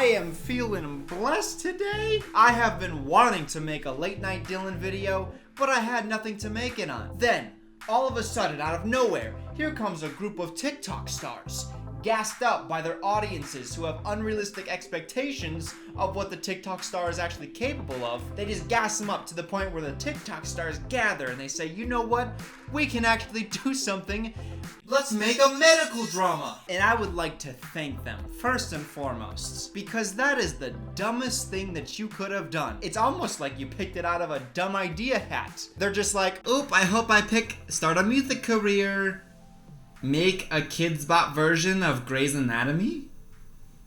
I am feeling blessed today. I have been wanting to make a late night Dylan video, but I had nothing to make it on. Then, all of a sudden, out of nowhere, here comes a group of TikTok stars, gassed up by their audiences who have unrealistic expectations of what the TikTok star is actually capable of. They just gas them up to the point where the TikTok stars gather and they say, you know what? We can actually do something. Let's make a medical drama. And I would like to thank them, first and foremost, because that is the dumbest thing that you could have done. It's almost like you picked it out of a dumb idea hat. They're just like, oop, I hope I start a music career. Make a Kids Bop version of Grey's Anatomy?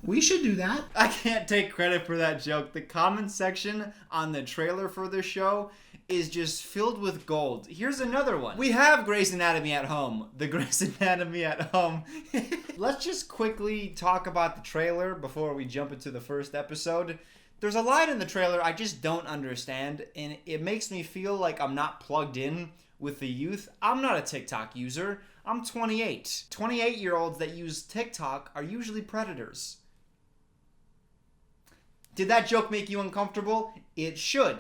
We should do that. I can't take credit for that joke. The comment section on the trailer for the show is just filled with gold. Here's another one. We have Grey's Anatomy at home. The Grey's Anatomy at home. Let's just quickly talk about the trailer before we jump into the first episode. There's a line in the trailer I just don't understand, and it makes me feel like I'm not plugged in with the youth. I'm not a TikTok user. I'm 28. 28-year-olds that use TikTok are usually predators. Did that joke make you uncomfortable? It should,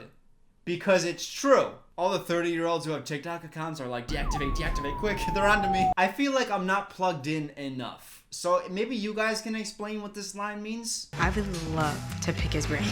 because it's true. All the 30-year-olds who have TikTok accounts are like, deactivate, quick, they're onto me. I feel like I'm not plugged in enough. So maybe you guys can explain what this line means? I would love to pick his brain.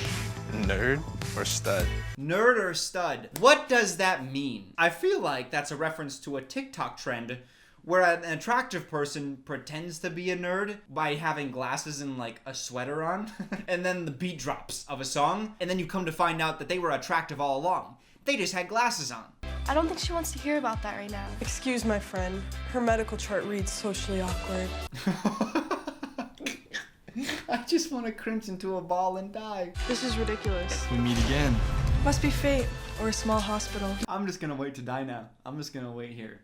Nerd or stud? Nerd or stud? What does that mean? I feel like that's a reference to a TikTok trend where an attractive person pretends to be a nerd by having glasses and like a sweater on, and then the beat drops of a song, and then you come to find out that they were attractive all along. They just had glasses on. I don't think she wants to hear about that right now. Excuse my friend. Her medical chart reads socially awkward. I just want to cringe into a ball and die. This is ridiculous. We meet again. Must be fate or a small hospital. I'm just gonna wait to die now. I'm just gonna wait here.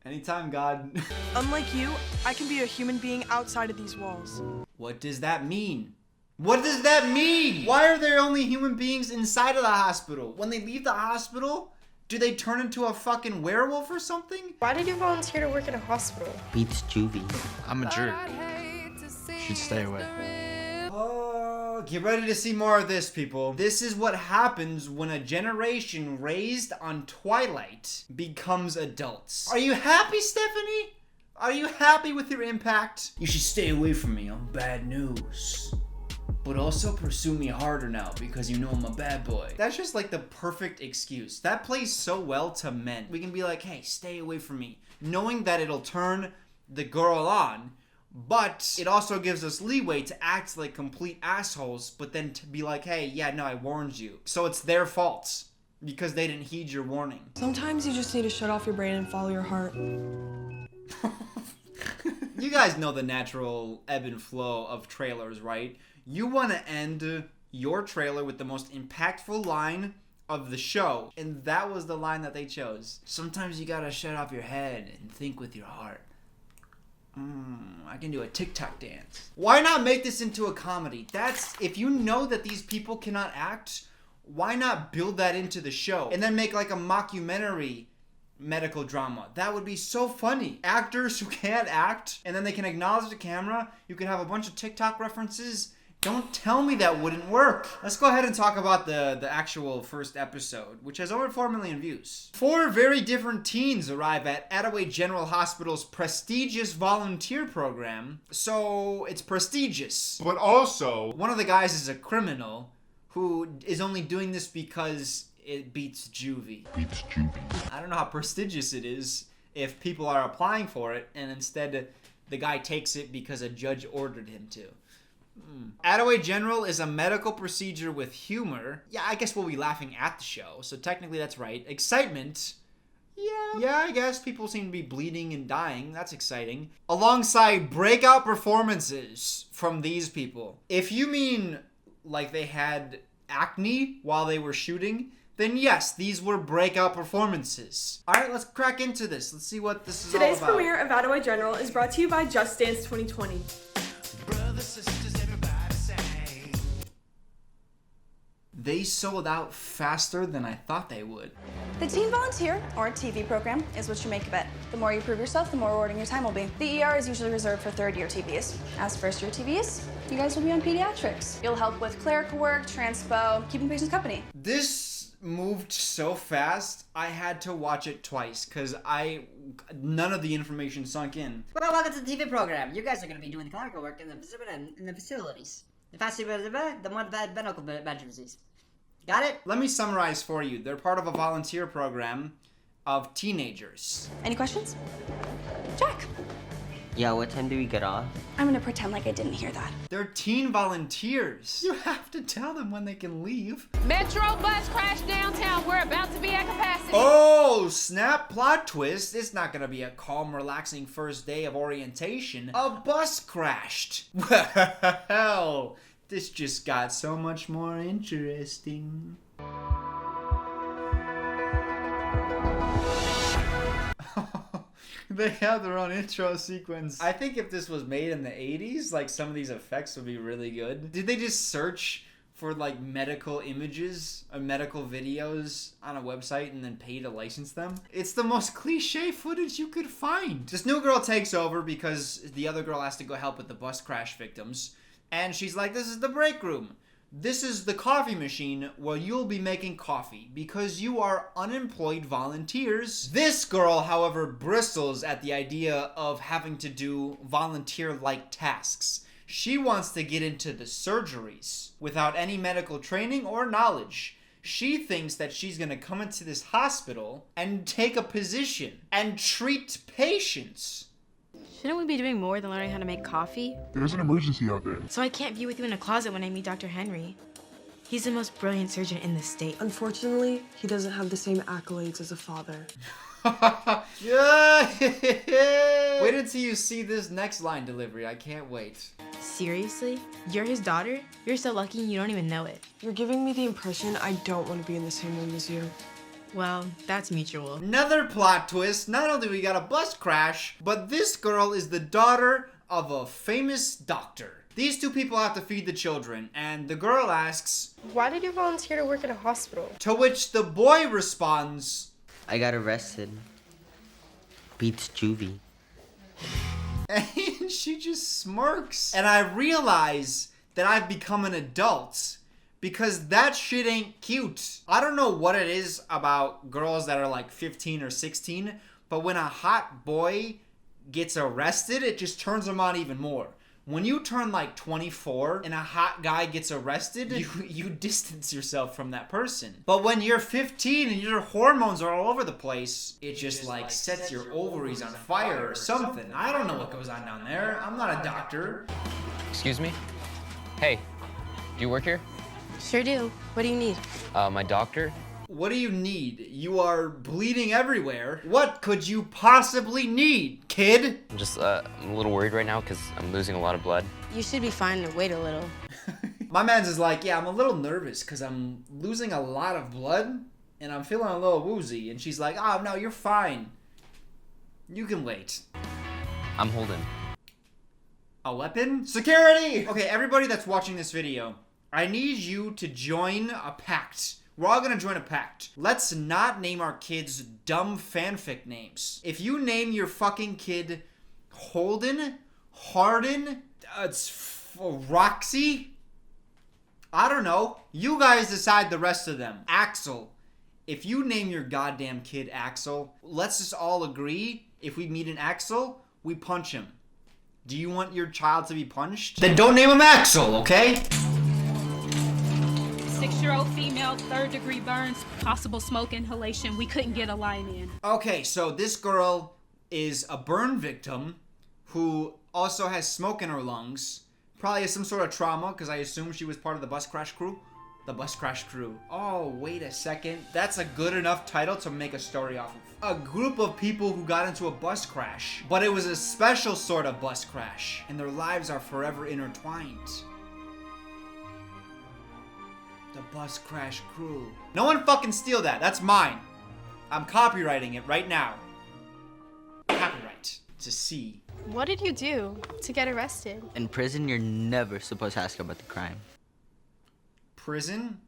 Anytime, God. Unlike you, I can be a human being outside of these walls. What does that mean? What does that mean? Why are there only human beings inside of the hospital? When they leave the hospital, do they turn into a fucking werewolf or something? Why did you volunteer to work in a hospital? Beats juvie. I'm a jerk. Should stay away. Oh, get ready to see more of this, people. This is what happens when a generation raised on Twilight becomes adults. Are you happy, Stephanie? Are you happy with your impact? You should stay away from me. I'm bad news. But also pursue me harder now because you know I'm a bad boy. That's just like the perfect excuse. That plays so well to men. We can be like, hey, stay away from me. Knowing that it'll turn the girl on, but it also gives us leeway to act like complete assholes, but then to be like, hey, yeah, no, I warned you. So it's their fault because they didn't heed your warning. Sometimes you just need to shut off your brain and follow your heart. You guys know the natural ebb and flow of trailers, right? You want to end your trailer with the most impactful line of the show, and that was the line that they chose. Sometimes you gotta shut off your head and think with your heart. I can do a TikTok dance. Why not make this into a comedy? If you know that these people cannot act, why not build that into the show? And then make like a mockumentary medical drama. That would be so funny. Actors who can't act, and then they can acknowledge the camera. You could have a bunch of TikTok references. Don't tell me that wouldn't work. Let's go ahead and talk about the actual first episode, which has over 4 million views. 4 very different teens arrive at ATTAWAY General Hospital's prestigious volunteer program. So it's prestigious. But also, one of the guys is a criminal who is only doing this because it beats juvie. I don't know how prestigious it is if people are applying for it and instead the guy takes it because a judge ordered him to. ATTAWAY General is a medical procedure with humor. Yeah, I guess we'll be laughing at the show, so technically that's right. Excitement. Yeah, I guess people seem to be bleeding and dying. That's exciting. Alongside breakout performances from these people. If you mean like they had acne while they were shooting, then yes, these were breakout performances. Alright, let's crack into this. Let's see what this is all about. Today's premiere of ATTAWAY General is brought to you by Just Dance 2020. They sold out faster than I thought they would. The Teen Volunteer, or TV program, is what you make of it. The more you prove yourself, the more rewarding your time will be. The ER is usually reserved for third-year TVs. As first-year TVs, you guys will be on pediatrics. You'll help with clerical work, transpo, keeping patients company. This moved so fast, I had to watch it twice because none of the information sunk in. Well, welcome to the TV program. You guys are going to be doing the clerical work in the facilities. The more medical emergencies. Got it? Let me summarize for you. They're part of a volunteer program of teenagers. Any questions? Jack. Yeah, what time do we get off? I'm gonna pretend like I didn't hear that. They're teen volunteers. You have to tell them when they can leave. Metro bus crashed downtown. We're about to be at capacity. Oh, snap, plot twist. It's not gonna be a calm, relaxing first day of orientation. A bus crashed. Well, this just got so much more interesting. They have their own intro sequence. I think if this was made in the 80s, like some of these effects would be really good. Did they just search for like medical images or medical videos on a website and then pay to license them? It's the most cliche footage you could find. This new girl takes over because the other girl has to go help with the bus crash victims. And she's like, this is the break room. This is the coffee machine where you'll be making coffee because you are unemployed volunteers. This girl, however, bristles at the idea of having to do volunteer-like tasks. She wants to get into the surgeries without any medical training or knowledge. She thinks that she's gonna come into this hospital and take a position and treat patients. Shouldn't we be doing more than learning how to make coffee? There's an emergency out there. So I can't be with you in a closet when I meet Dr. Henry. He's the most brilliant surgeon in the state. Unfortunately, he doesn't have the same accolades as a father. Wait until you see this next line delivery. I can't wait. Seriously? You're his daughter? You're so lucky you don't even know it. You're giving me the impression I don't want to be in the same room as you. Well, that's mutual. Another plot twist. Not only we got a bus crash, but this girl is the daughter of a famous doctor. These two people have to feed the children, and the girl asks, why did you volunteer to work in a hospital? To which the boy responds, I got arrested. Beats juvie. And she just smirks. And I realize that I've become an adult because that shit ain't cute. I don't know what it is about girls that are like 15 or 16, but when a hot boy gets arrested, it just turns them on even more. When you turn like 24 and a hot guy gets arrested, you distance yourself from that person. But when you're 15 and your hormones are all over the place, it just like sets your ovaries on fire or something. I don't know what goes on down there. I'm not a doctor. Excuse me? Hey, do you work here? Sure do. What do you need? My doctor. What do you need? You are bleeding everywhere. What could you possibly need, kid? I'm just I'm a little worried right now because I'm losing a lot of blood. You should be fine to wait a little. My man's is like, yeah, I'm a little nervous because I'm losing a lot of blood and I'm feeling a little woozy. And she's like, oh, no, you're fine. You can wait. I'm holding. A weapon? Security! Okay, everybody that's watching this video, I need you to join a pact. We're all gonna join a pact. Let's not name our kids dumb fanfic names. If you name your fucking kid Holden, Harden, Roxy, I don't know. You guys decide the rest of them. Axel. If you name your goddamn kid Axel, let's just all agree, if we meet an Axel, we punch him. Do you want your child to be punched? Then don't name him Axel, okay? 6-year-old female, 3rd-degree burns, possible smoke inhalation. We couldn't get a line in. Okay, so this girl is a burn victim who also has smoke in her lungs. Probably has some sort of trauma because I assume she was part of the bus crash crew. The bus crash crew. Oh, wait a second. That's a good enough title to make a story off of. A group of people who got into a bus crash, but it was a special sort of bus crash, and their lives are forever intertwined. The bus crash crew. No one fucking steal that. That's mine. I'm copywriting it right now. Copyright. To see. What did you do to get arrested? In prison, you're never supposed to ask about the crime. Prison?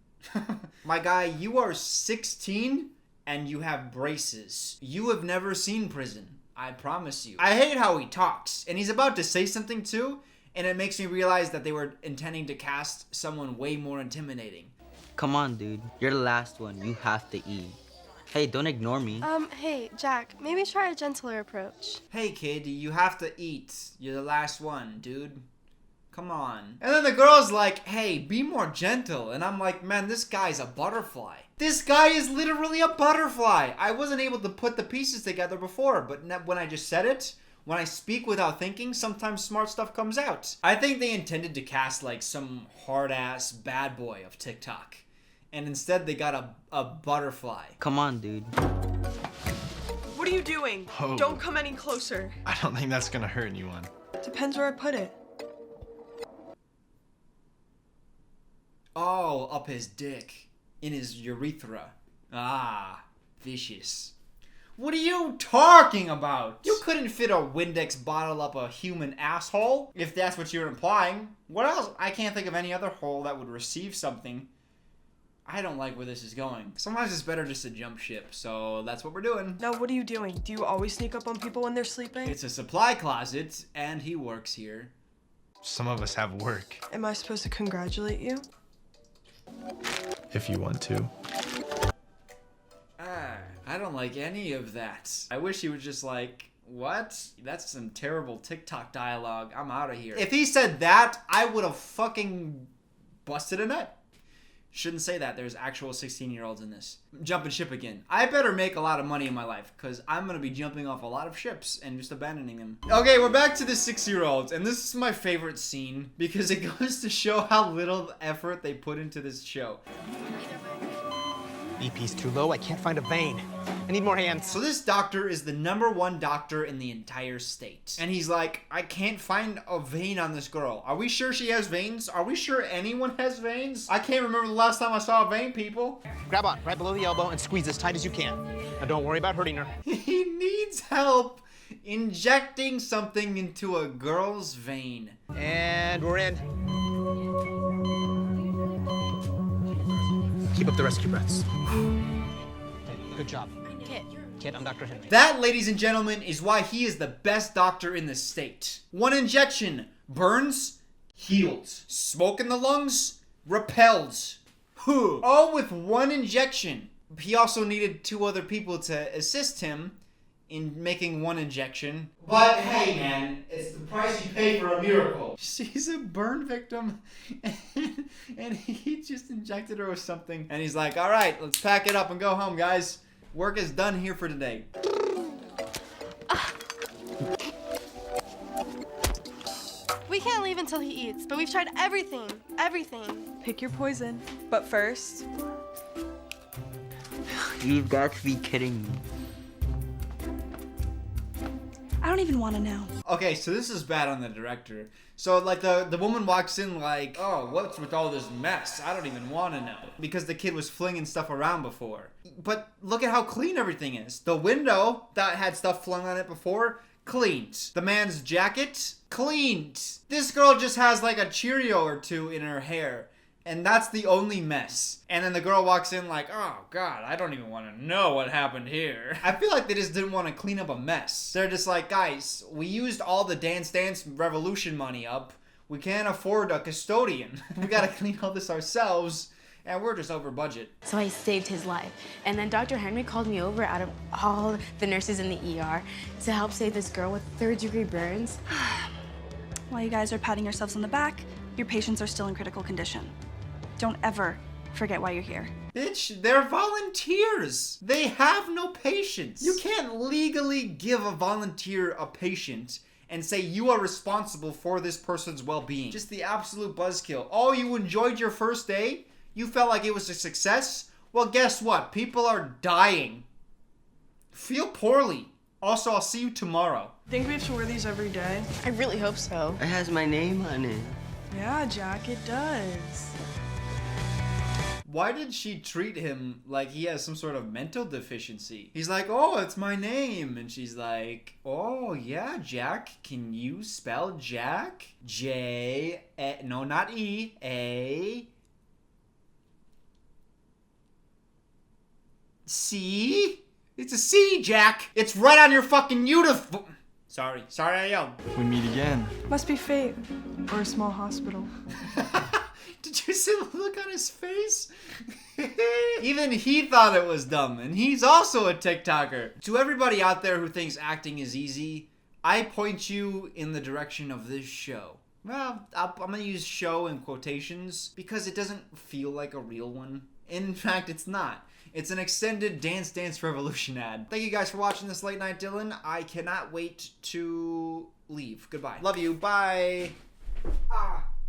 My guy, you are 16 and you have braces. You have never seen prison. I promise you. I hate how he talks, and he's about to say something too, and it makes me realize that they were intending to cast someone way more intimidating. Come on, dude. You're the last one. You have to eat. Hey, don't ignore me. Hey, Jack, maybe try a gentler approach. Hey, kid, you have to eat. You're the last one, dude. Come on. And then the girl's like, hey, be more gentle. And I'm like, man, this guy's a butterfly. This guy is literally a butterfly. I wasn't able to put the pieces together before, but when I just said it, when I speak without thinking, sometimes smart stuff comes out. I think they intended to cast like some hard-ass bad boy of TikTok. And instead they got a butterfly. Come on, dude. What are you doing? Oh. Don't come any closer. I don't think that's gonna hurt anyone. Depends where I put it. Oh, up his dick. In his urethra. Ah, vicious. What are you talking about? You couldn't fit a Windex bottle up a human asshole, if that's what you're implying. What else? I can't think of any other hole that would receive something. I don't like where this is going. Sometimes it's better just to jump ship, so that's what we're doing. Now, what are you doing? Do you always sneak up on people when they're sleeping? It's a supply closet, and he works here. Some of us have work. Am I supposed to congratulate you? If you want to. I don't like any of that. I wish he was just like, what? That's some terrible TikTok dialogue. I'm out of here. If he said that, I would have fucking busted a nut. Shouldn't say that. There's actual 16-year-olds in this. Jumping ship again. I better make a lot of money in my life, because I'm going to be jumping off a lot of ships and just abandoning them. Okay, we're back to the 6-year-olds, and this is my favorite scene, because it goes to show how little effort they put into this show. BP's too low. I can't find a vein. I need more hands. So this doctor is the #1 doctor in the entire state. And he's like, I can't find a vein on this girl. Are we sure she has veins? Are we sure anyone has veins? I can't remember the last time I saw a vein, people. Grab on right below the elbow and squeeze as tight as you can. Now don't worry about hurting her. He needs help injecting something into a girl's vein. And we're in. Keep up the rescue breaths. Good job. Kid, I'm Dr. Henry. That, ladies and gentlemen, is why he is the best doctor in the state. 1 injection, burns, healed. Smoke in the lungs, repelled. All with 1 injection. He also needed 2 other people to assist him in making 1 injection. But hey, man, it's the price you pay for a miracle. She's a burn victim, and he just injected her with something. And he's like, all right, let's pack it up and go home, guys. Work is done here for today. We can't leave until he eats, but we've tried everything. Everything. Pick your poison. But first... You've got to be kidding me. I don't even want to know. Okay, so this is bad on the director. So, like, the woman walks in like, oh, what's with all this mess? I don't even want to know. Because the kid was flinging stuff around before. But look at how clean everything is. The window that had stuff flung on it before, cleaned. The man's jacket, cleaned. This girl just has like a Cheerio or 2 in her hair. And that's the only mess. And then the girl walks in like, oh God, I don't even want to know what happened here. I feel like they just didn't want to clean up a mess. They're just like, guys, we used all the Dance Dance Revolution money up. We can't afford a custodian. We gotta clean all this ourselves. And we're just over budget. So I saved his life. And then Dr. Henry called me over out of all the nurses in the ER to help save this girl with 3rd-degree burns. While you guys are patting yourselves on the back, your patients are still in critical condition. Don't ever forget why you're here. Bitch, they're volunteers. They have no patience. You can't legally give a volunteer a patient and say you are responsible for this person's well-being. Just the absolute buzzkill. Oh, you enjoyed your first day? You felt like it was a success? Well, guess what? People are dying. Feel poorly. Also, I'll see you tomorrow. Think we have to wear these every day? I really hope so. It has my name on it. Yeah, Jack, it does. Why did she treat him like he has some sort of mental deficiency? He's like, oh, it's my name. And she's like, oh, yeah, Jack. Can you spell Jack? J, no, not E, A, C, It's a C, Jack. It's right on your fucking uniform. Sorry, I yelled. We meet again. Must be fate. Or a small hospital. Did you see the look on his face? Even he thought it was dumb, and he's also a TikToker. To everybody out there who thinks acting is easy, I point you in the direction of this show. Well, I'm gonna use show in quotations because it doesn't feel like a real one. In fact, it's not. It's an extended Dance Dance Revolution ad. Thank you guys for watching this Late Night Dylan. I cannot wait to leave. Goodbye. Love you. Bye. Ah.